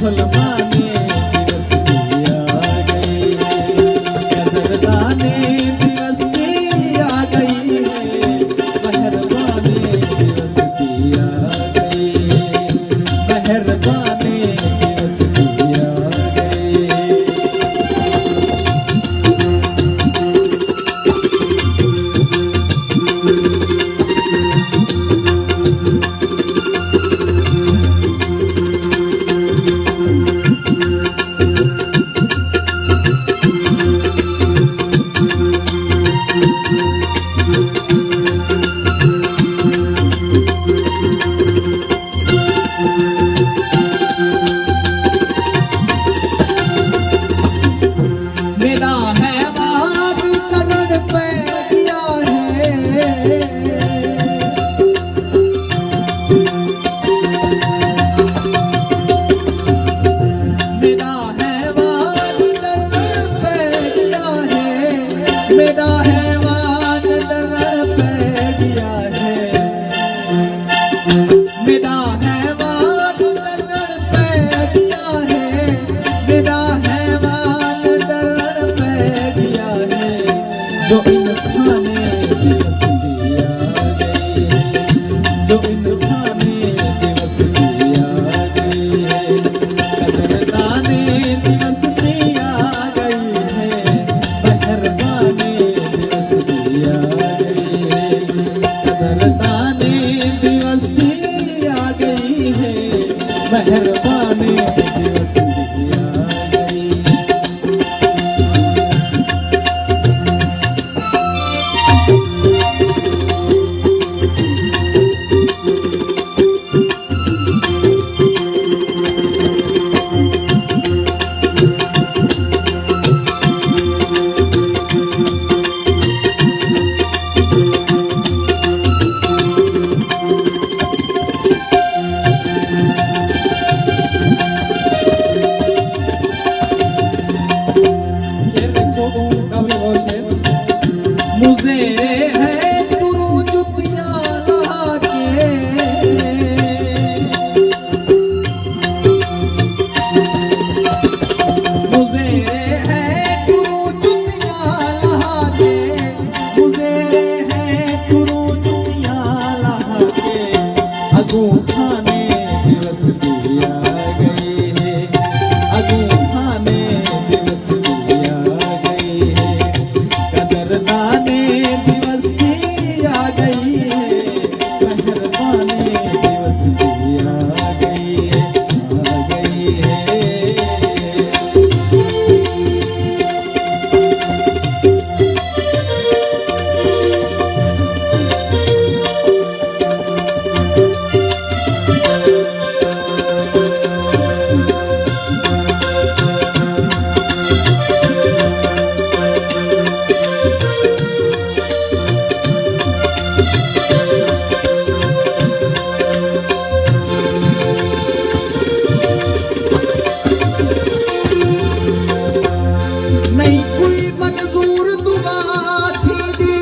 मुसलमाने दिवस की आ गई है, कदरदाने दिवस की आ गई है, मेहरबाने दिवस की आ गई है, मेहरबाने दिवस की आ गई। मेरा है वाद करण पे किया है, मेरा है वाद करण पे किया है, मेरा है वाद करण पे किया है, मेरा है वाद करण पे किया है, मेरा है वाद करण पे किया है, जो इंसाने दिवस की आ गई है, जो इंसाने दिवस की आ गई है, कदरदाने दिवस की आ गई है, मेहरबाने दिवस की आ गई है, कदरदाने दिवस की आ गई है, मेहरबाने दिवस की आ गई। मुझे है टुरू जुतियां लहा के, मुझे है टुरू जुतियां लहा के, मुझे है टुरू जुतियां लहा के, अगू खाने दिवस की आ गई है, अगू खाने दिवस की आ गई है, कदरदाने दिवस की आ गई है, मेहरबाने दिवस की आ गई है, आ गई है। नहीं कोई मंजूर दुआ थी दी,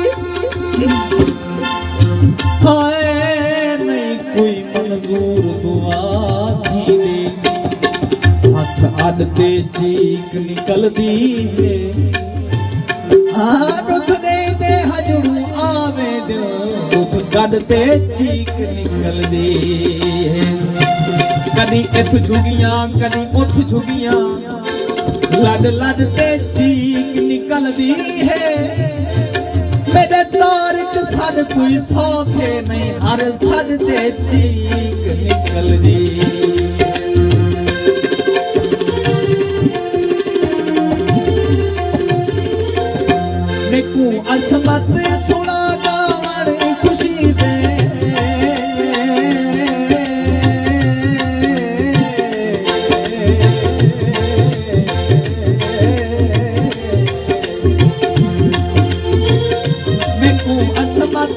हाय नहीं कोई मंजूर दुआ थी दी, हथ अडते चीक निकलदी है, दुख दे हजरू आवे दिल, दुख कढते चीक निकलदी है, कदी इथ झुगियां कदी उथ झुगियां, लड लड ते चीक निकलदी है, मेरे दौर च सद कोई सौखे नहीं, हर सद ते चीक निकलदी। मेकू असमत सुना गावण खुशी दे, मेकू असमत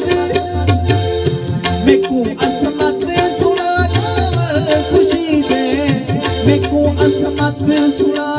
सुना गावण खुशी दे, मेकू असमत सुना